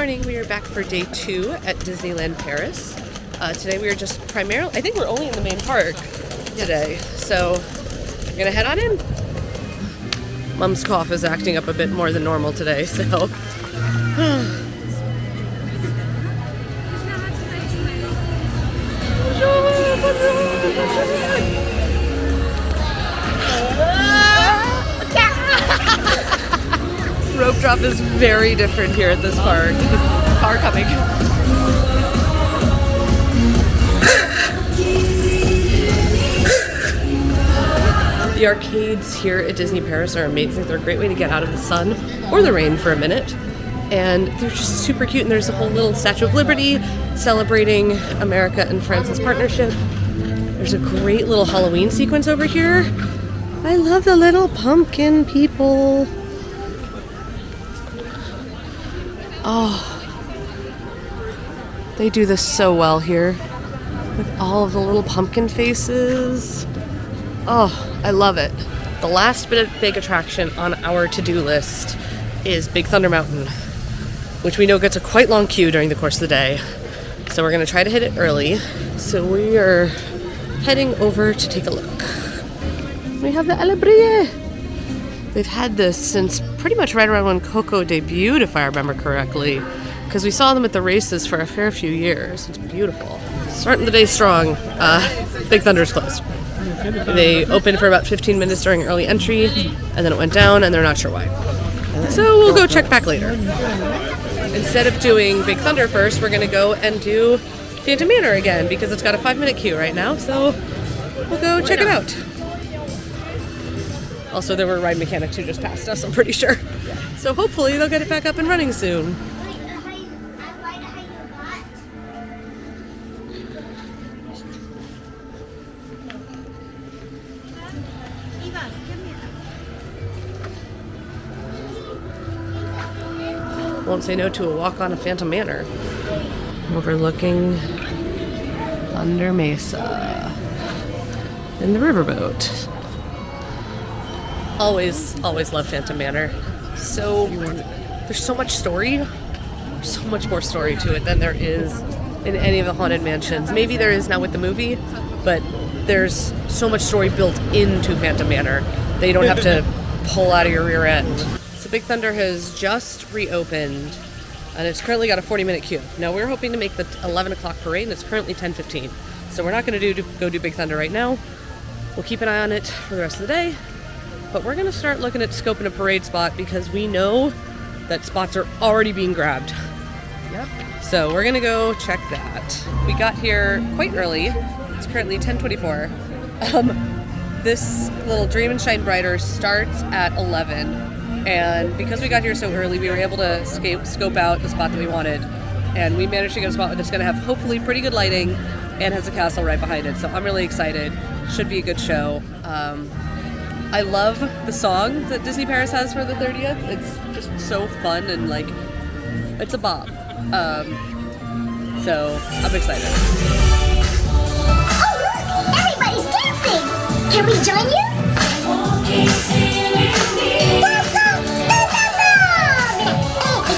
morning. We are back for day 2 at Disneyland Paris. Today we are just primarily, I think we're only in the main park today. So we're gonna head on in. Mom's cough is acting up a bit more than normal today, so. Rope drop is very different here at this park. Car coming. The arcades here at Disney Paris are amazing. They're a great way to get out of the sun or the rain for a minute. And they're just super cute. And there's a whole little Statue of Liberty celebrating America and France's partnership. There's a great little Halloween sequence over here. I love the little pumpkin people. Oh, they do this so well here with all of the little pumpkin faces. Oh, I love it. The last big attraction on our to-do list is Big Thunder Mountain, which we know gets a quite long queue during the course of the day. So we're going to try to hit it early. So we are heading over to take a look. We have the Labyrinth. They've had this since pretty much right around when Coco debuted, if I remember correctly, because we saw them at the races for a fair few years. It's beautiful. Starting the day strong. Big Thunder's closed. They opened for about 15 minutes during early entry, and then it went down, and they're not sure why. So we'll go check back later. Instead of doing Big Thunder first, we're going to go and do Phantom Manor again, because it's got a 5-minute queue right now, so we'll go check it out. Also, there were ride mechanics who just passed us, I'm pretty sure. So hopefully they'll get it back up and running soon. Won't say no to a walk on a Phantom Manor. Overlooking Thunder Mesa in the riverboat. Always love Phantom Manor. So there's so much story, so much more story to it than there is in any of the Haunted Mansions. Maybe there is now with the movie, but there's so much story built into Phantom Manor that you don't have to pull out of your rear end. So Big Thunder has just reopened, and it's currently got a 40-minute queue. Now we're hoping to make the 11 o'clock parade, and it's currently 10:15. So we're not going to go do Big Thunder right now. We'll keep an eye on it for the rest of the day. But we're going to start looking at scoping a parade spot because we know that spots are already being grabbed. Yep. So we're going to go check that. We got here quite early. It's currently 10:24. This little Dream and Shine Brighter starts at 11. And because we got here so early, we were able to scope out the spot that we wanted. And we managed to get a spot that's going to have hopefully pretty good lighting and has a castle right behind it. So I'm really excited. Should be a good show. I love the song that Disney Paris has for the 30th. It's just so fun and like, it's a bop. So I'm excited. Oh look! Everybody's dancing! Can we join you?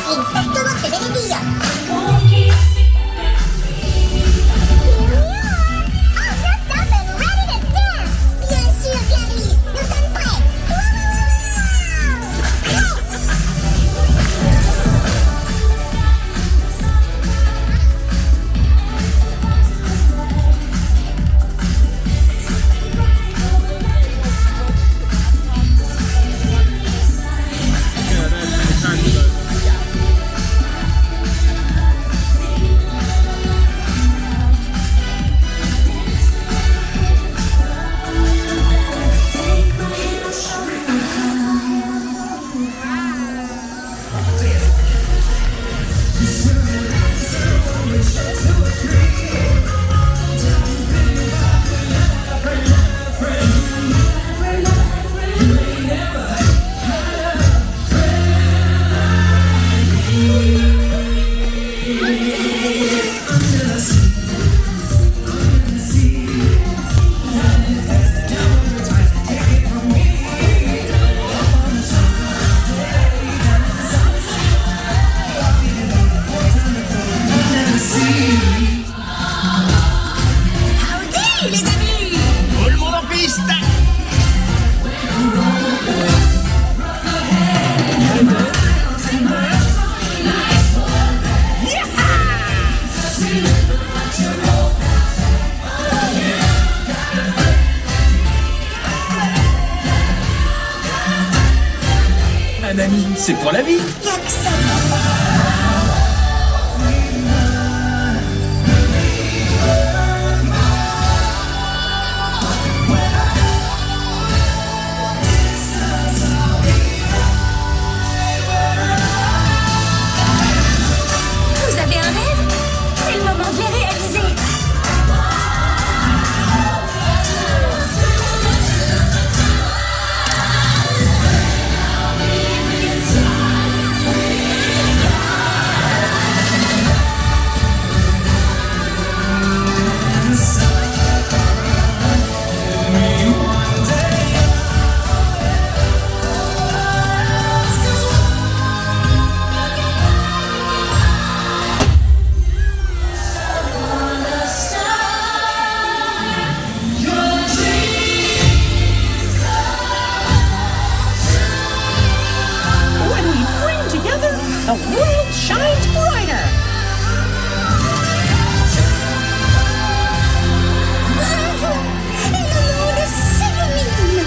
Exacto lo que se diga. un ami, c'est pour la vie. Vous avez un rêve? C'est le moment de les réaliser. The world shines brighter! Bravo! Et le monde s'illumine.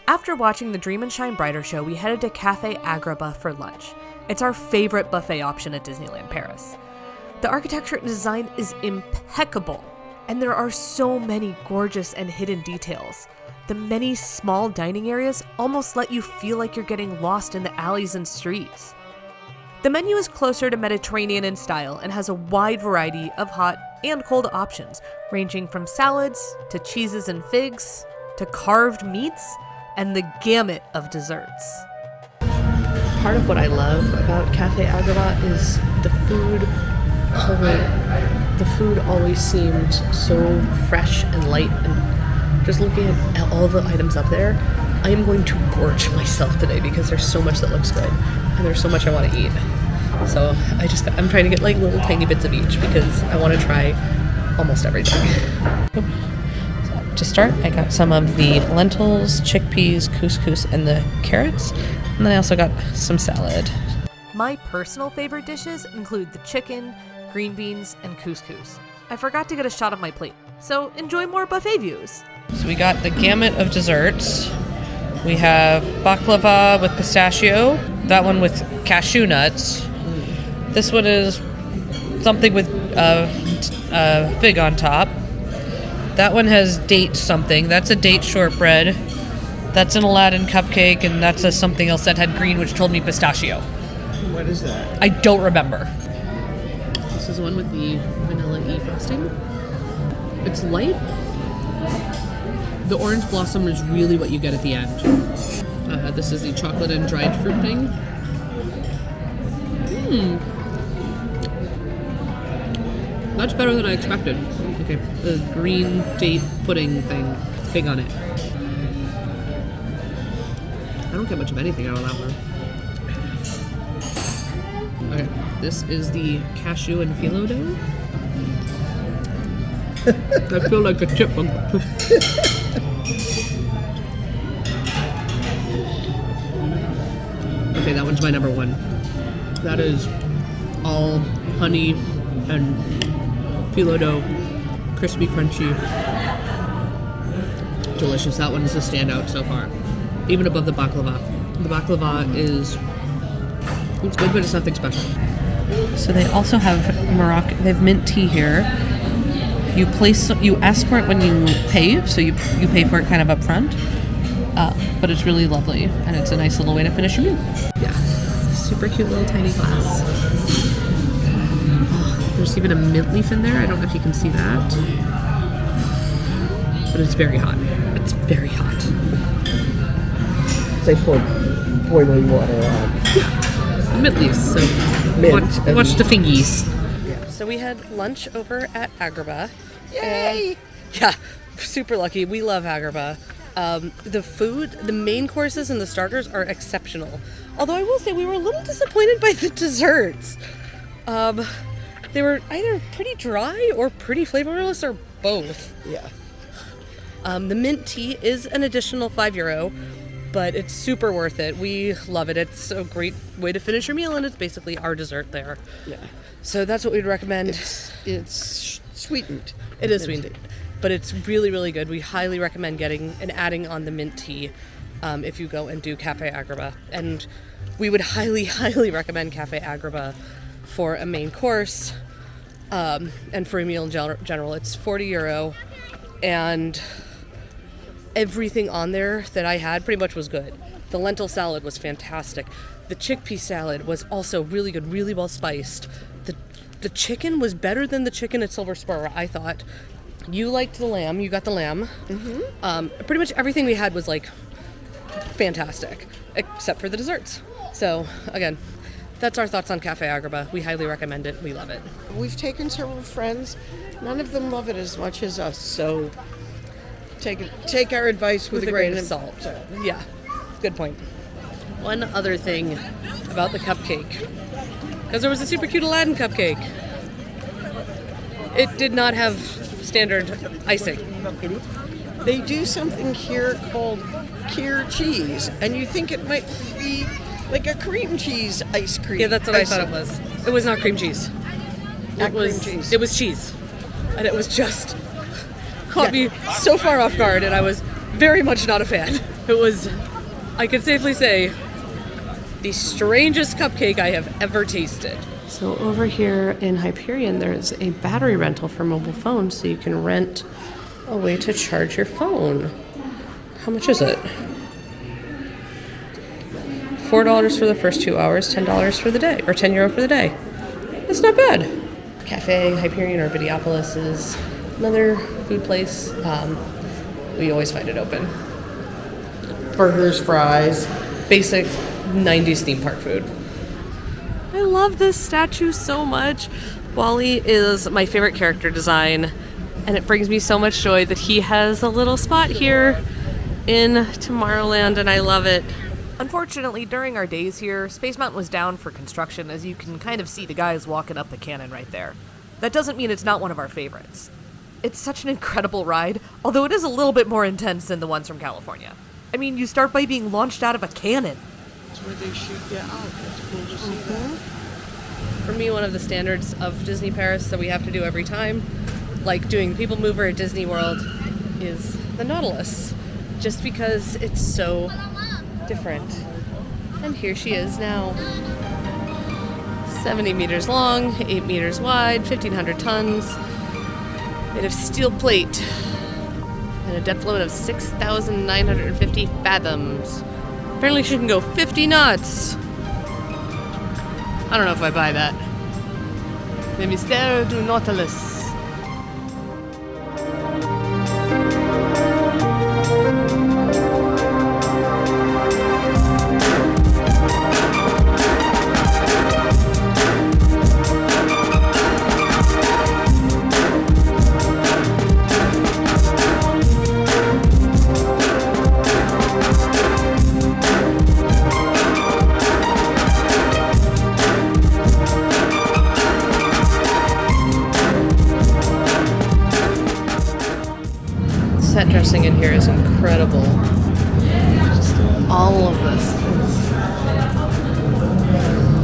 After watching the Dream and Shine Brighter show, we headed to Cafe Agrabah for lunch. It's our favorite buffet option at Disneyland Paris. The architecture and design is impeccable, and there are so many gorgeous and hidden details. The many small dining areas almost let you feel like you're getting lost in the alleys and streets. The menu is closer to Mediterranean in style and has a wide variety of hot and cold options, ranging from salads to cheeses and figs to carved meats and the gamut of desserts. Part of what I love about Cafe Agrabah is the food. The food always seemed so fresh and light, and just looking at all the items up there, I am going to gorge myself today because there's so much that looks good and there's so much I want to eat. So I'm trying to get like little tiny bits of each because I want to try almost everything. To start, I got some of the lentils, chickpeas, couscous, and the carrots, and then I also got some salad. My personal favorite dishes include the chicken, green beans, and couscous. I forgot to get a shot of my plate, so enjoy more buffet views. So we got the gamut of desserts. We have baklava with pistachio, that one with cashew nuts. This one is something with fig on top. That one has date something. That's a date shortbread. That's an Aladdin cupcake, and that's a something else that had green, which told me pistachio. What is that? I don't remember. This is the one with the vanilla frosting. It's light. The orange blossom is really what you get at the end. This is the chocolate and dried fruit thing. That's better than I expected. Okay, the green date pudding thing, fig on it. I don't get much of anything out of that one. Okay, this is the cashew and phyllo dough. I feel like a chipmunk. Okay, that one's my number one. That is all honey and phyllo dough, crispy, crunchy, delicious. That one is a standout so far, even above the baklava. The baklava it's good, but it's nothing special. So they also have Moroccan. They have mint tea here. You ask for it when you pay, so you pay for it kind of up front. But it's really lovely, and it's a nice little way to finish your meal. Yeah, super cute little tiny glass. There's even a mint leaf in there. I don't know if you can see that. But it's very hot. It's very hot. So I poured boiling water on. Mint leaves, so Mint watch and- the fingies. So we had lunch over at Agrabah. Yay! Yeah, super lucky. We love Agrabah. The food, the main courses and the starters are exceptional. Although I will say we were a little disappointed by the desserts. They were either pretty dry or pretty flavorless or both. Yeah. The mint tea is an additional €5, but it's super worth it. We love it. It's a great way to finish your meal, and it's basically our dessert there. Yeah. So that's what we'd recommend. It's sweetened. It is sweetened, but it's really, really good. We highly recommend getting and adding on the mint tea if you go and do Cafe Agrabah. And we would highly, highly recommend Cafe Agrabah for a main course and for a meal in general. It's €40, and everything on there that I had pretty much was good. The lentil salad was fantastic. The chickpea salad was also really good, really well spiced. The chicken was better than the chicken at Silver Spur, I thought. You liked the lamb. You got the lamb. Mm-hmm. Pretty much everything we had was like fantastic, except for the desserts. So again, that's our thoughts on Cafe Agrabah. We highly recommend it. We love it. We've taken several friends. None of them love it as much as us, so take our advice with a grain of salt. Yeah, good point. One other thing about the cupcake, because there was a super cute Aladdin cupcake. It did not have standard icing. They do something here called Kiri cheese, and you think it might be like a cream cheese ice cream. Yeah, that's what I thought it was. It was not cream cheese. Not cream cheese. It was cheese, and it was just caught me so far off guard, and I was very much not a fan. It was, I can safely say, the strangest cupcake I have ever tasted. So over here in Hyperion, there's a battery rental for mobile phones, so you can rent a way to charge your phone. How much is it? $4 for the first 2 hours, $10 for the day, or €10 for the day. That's not bad. Cafe Hyperion or Videopolis is another food place. We always find it open. Burgers, fries. Basic 90s theme park food. I love this statue so much. Wally is my favorite character design, and it brings me so much joy that he has a little spot here in Tomorrowland, and I love it. Unfortunately, during our days here, Space Mountain was down for construction, as you can kind of see the guys walking up the cannon right there. That doesn't mean it's not one of our favorites. It's such an incredible ride, although it is a little bit more intense than the ones from California. I mean, you start by being launched out of a cannon. That's where they shoot you out. That's cool to see that. For me, one of the standards of Disney Paris that we have to do every time, like doing People Mover at Disney World, is the Nautilus, just because it's so different. And here she is now. 70 meters long, 8 meters wide, 1,500 tons, made of steel plate, and a depth limit of 6,950 fathoms. Apparently she can go 50 knots. I don't know if I buy that. The Mystere Du Nautilus. Set dressing in here is incredible. All of this is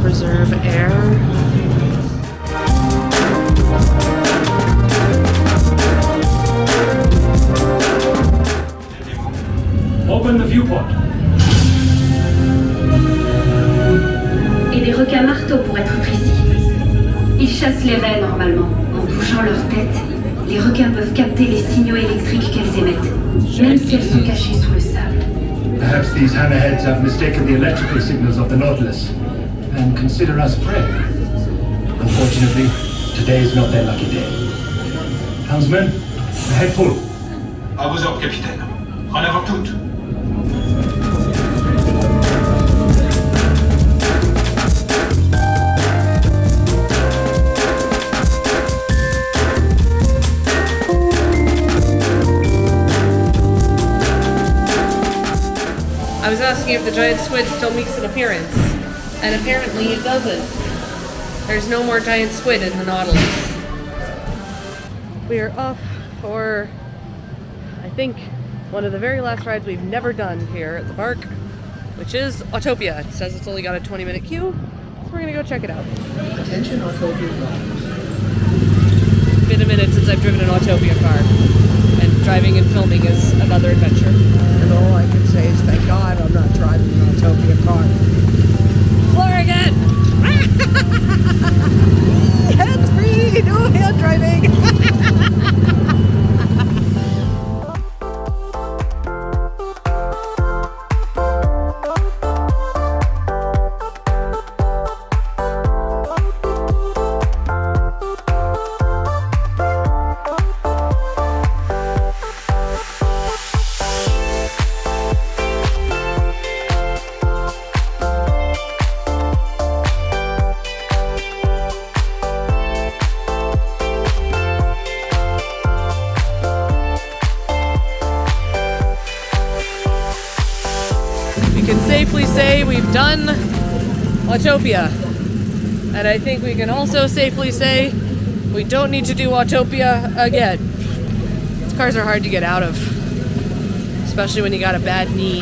reserve air. Open the viewport. Et des requins marteaux pour être précis. Ils chassent les raies normalement. En touchant leur tête, les requins peuvent capter les signaux électriques qu'elles émettent, même si elles sont cachées sous le sable. Perhaps these hammerheads have mistaken the electrical signals of the Nautilus and consider us prey. Unfortunately, today is not their lucky day. Helmsman, ahead full. À vos ordres, capitaine. En avant toutes. asking if the giant squid still makes an appearance. And apparently it doesn't. There's no more giant squid in the Nautilus. We are off for, I think, one of the very last rides we've never done here at the park, which is Autopia. It says it's only got a 20-minute queue, so we're gonna go check it out. Attention, Autopia. It's been a minute since I've driven an Autopia car, and driving and filming is another adventure. And all I can say is thank God I'm not driving an Autopia car. Floor again! Hands free, no hand driving. Safely say we've done Autopia. And I think we can also safely say we don't need to do Autopia again. These cars are hard to get out of, especially when you got a bad knee.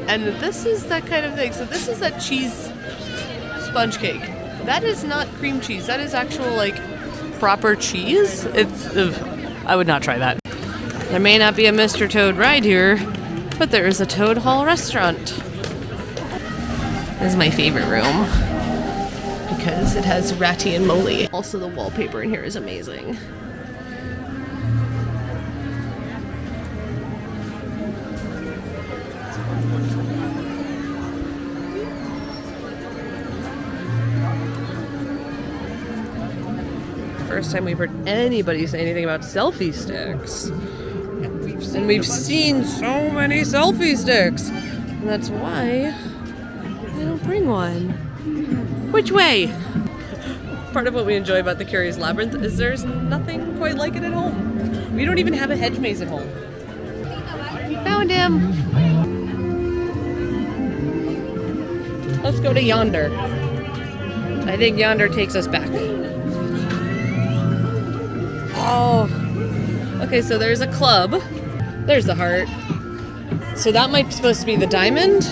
And this is that kind of thing. So this is that cheese sponge cake. That is not cream cheese. That is actual, like, proper cheese. It's, I would not try that. There may not be a Mr. Toad ride here, but there is a Toad Hall restaurant. This is my favorite room because it has Ratty and Molly. Also, the wallpaper in here is amazing. First time we've heard anybody say anything about selfie sticks. And we've seen so many selfie sticks. And that's why I don't bring one. Which way? Part of what we enjoy about the Curious Labyrinth is there's nothing quite like it at home. We don't even have a hedge maze at home. Found him. Let's go to yonder. I think yonder takes us back. Oh. Okay, so there's a club. There's the heart. So that might be supposed to be the diamond.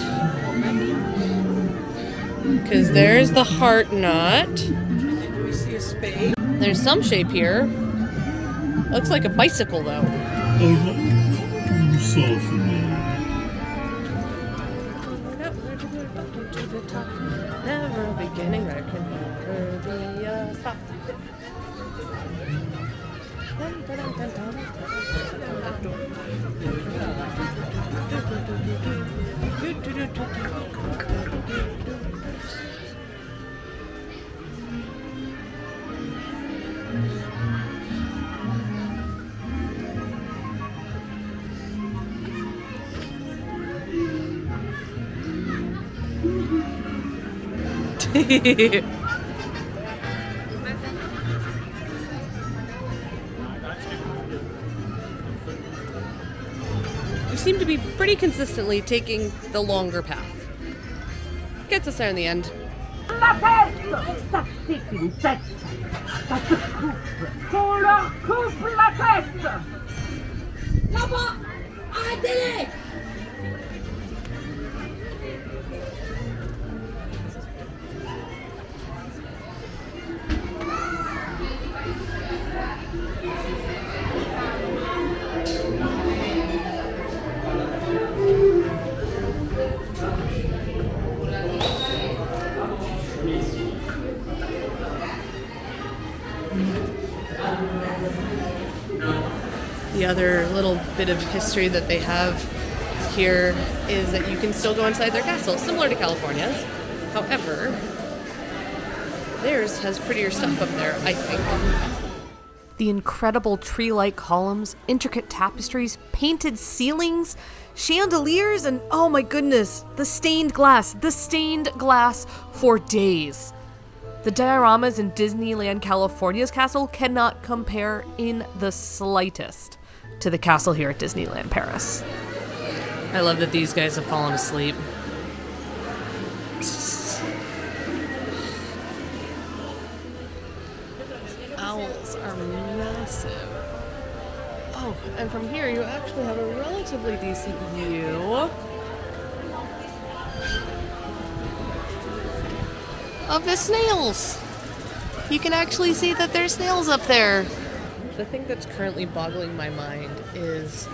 Because there's the heart knot. Do we see a spade? There's some shape here. Looks like a bicycle, though. Never a beginning, I can never be a stop. We seem to be pretty consistently taking the longer path. Gets us there in the end. La tête! Ça c'est une tête! Ça te coupe! Qu'on leur coupe la tête! Là-bas! Arrêtez-les! The other little bit of history that they have here is that you can still go inside their castle, similar to California's. However, theirs has prettier stuff up there, I think. The incredible tree-like columns, intricate tapestries, painted ceilings, chandeliers, and oh my goodness, the stained glass for days. The dioramas in Disneyland California's castle cannot compare in the slightest to the castle here at Disneyland Paris. I love that these guys have fallen asleep. Owls are massive. Oh, and from here you actually have a relatively decent view of the snails. You can actually see that there's snails up there. The thing that's currently boggling my mind is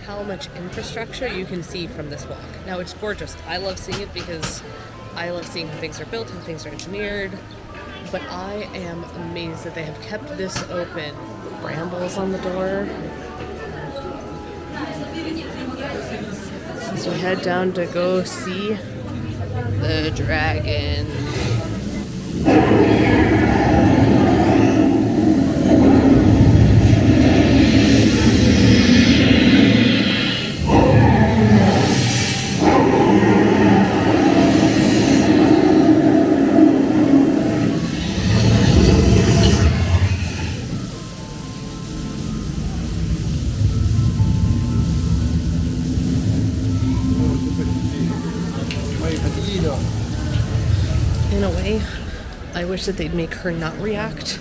how much infrastructure you can see from this walk. Now, it's gorgeous. I love seeing it because I love seeing how things are built and things are engineered. But I am amazed that they have kept this open. Brambles on the door. So we head down to go see the dragon. In a way, I wish that they'd make her not react.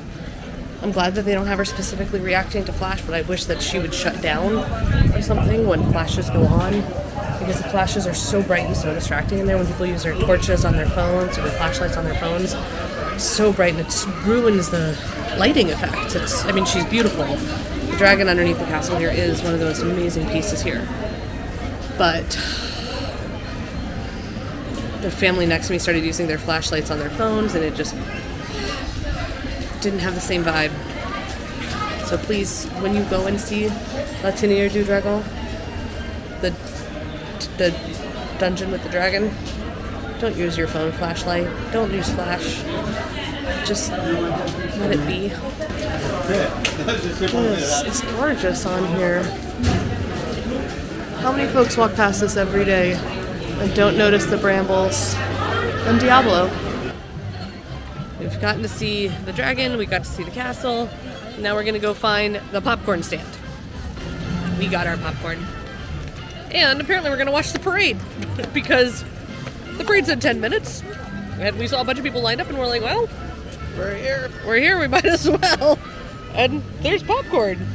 I'm glad that they don't have her specifically reacting to flash, but I wish that she would shut down or something when flashes go on, because the flashes are so bright and so distracting in there when people use their torches on their phones or their flashlights on their phones. It's so bright and it ruins the lighting effect. She's beautiful. The dragon underneath the castle here is one of the most amazing pieces here. But the family next to me started using their flashlights on their phones, and it just didn't have the same vibe. So please, when you go and see Taniere Du Dragon, the dungeon with the dragon, don't use your phone flashlight. Don't use flash. Just let it be. It's gorgeous on here. How many folks walk past this every day and don't notice the brambles and Diablo? We've gotten to see the dragon, we got to see the castle. Now we're gonna go find the popcorn stand. We got our popcorn. And apparently we're gonna watch the parade because the parade's in 10 minutes. And we saw a bunch of people lined up and we're like, well, we're here, we might as well. And there's popcorn.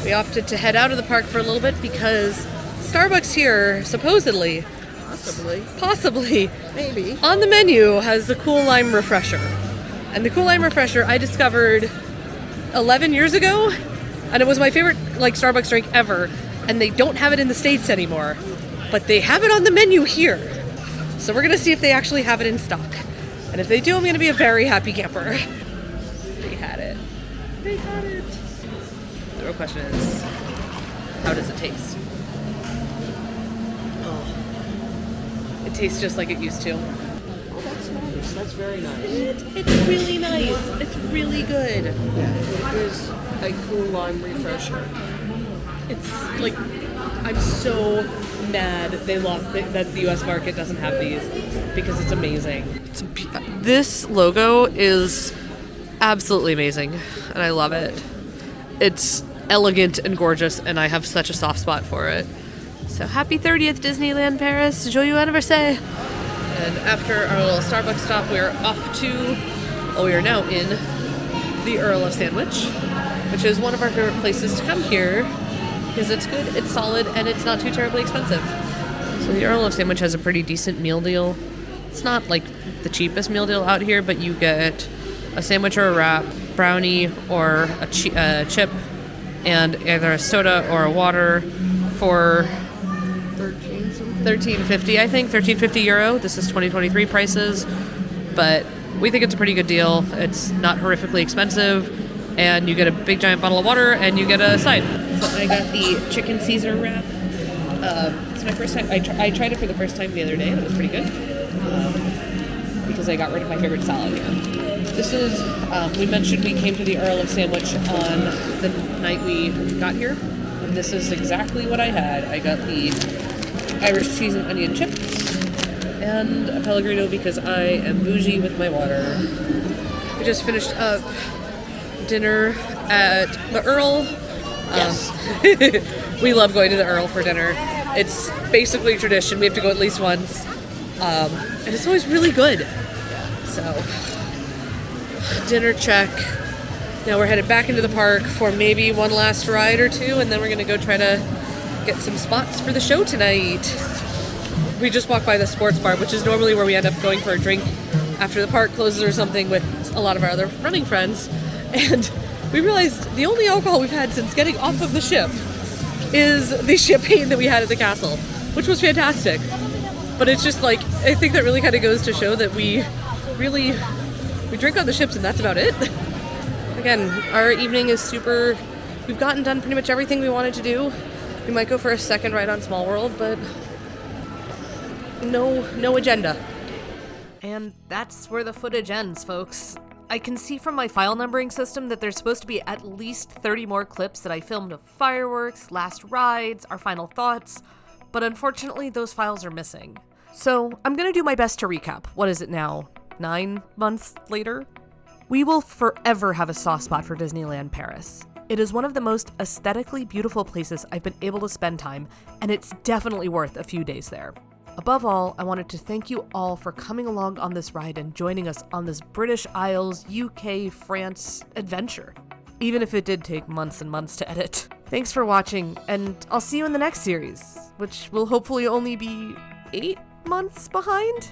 We opted to head out of the park for a little bit because Starbucks here, supposedly, possibly, Maybe. on the menu has the Cool Lime Refresher. And the Cool Lime Refresher I discovered 11 years ago, and it was my favorite Starbucks drink ever, and they don't have it in the States anymore, but they have it on the menu here. So we're gonna see if they actually have it in stock. And if they do, I'm gonna be a very happy camper. They had it. They had it. The real question is, how does it taste? Oh, it tastes just like it used to. Oh, that's nice. That's very nice. It's really nice. It's really good. Yeah, it is a cool lime refresher. It's like, I'm so mad that the US market doesn't have these because it's amazing. This logo is absolutely amazing and I love it. It's elegant and gorgeous and I have such a soft spot for it. So happy 30th Disneyland Paris, joyeux anniversaire! And after our little Starbucks stop, we are now in the Earl of Sandwich, which is one of our favorite places to come here because it's good, it's solid, and it's not too terribly expensive. So the Earl of Sandwich has a pretty decent meal deal It's not like the cheapest meal deal out here, but you get a sandwich or a wrap, brownie or a chip, and either a soda or a water for €13.50, I think, €13.50. This is 2023 prices, but we think it's a pretty good deal. It's not horrifically expensive, and you get a big giant bottle of water, and you get a side. So I got the chicken Caesar wrap. It's my first time. I tried it for the first time the other day, and it was pretty good because I got rid of my favorite salad. This is, we mentioned we came to the Earl of Sandwich on the night we got here. And this is exactly what I had. I got the Irish cheese and onion chips and a Pellegrino because I am bougie with my water. We just finished up dinner at the Earl. Yes. We love going to the Earl for dinner. It's basically tradition. We have to go at least once. And it's always really good. So, dinner check. Now we're headed back into the park for maybe one last ride or two, and then we're going to go try to get some spots for the show tonight. We just walked by the sports bar, which is normally where we end up going for a drink after the park closes or something with a lot of our other running friends. And we realized the only alcohol we've had since getting off of the ship is the champagne that we had at the castle, which was fantastic. But it's just like, I think that really kind of goes to show that we drink on the ships and that's about it. Again, our evening is super, we've gotten done pretty much everything we wanted to do. We might go for a second ride on Small World, but no agenda. And that's where the footage ends, folks. I can see from my file numbering system that there's supposed to be at least 30 more clips that I filmed of fireworks, last rides, our final thoughts, but unfortunately those files are missing. So I'm gonna do my best to recap. What is it now? 9 months later? We will forever have a soft spot for Disneyland Paris. It is one of the most aesthetically beautiful places I've been able to spend time, and it's definitely worth a few days there. Above all, I wanted to thank you all for coming along on this ride and joining us on this British Isles, UK, France adventure, even if it did take months and months to edit. Thanks for watching, and I'll see you in the next series, which will hopefully only be 8 months behind?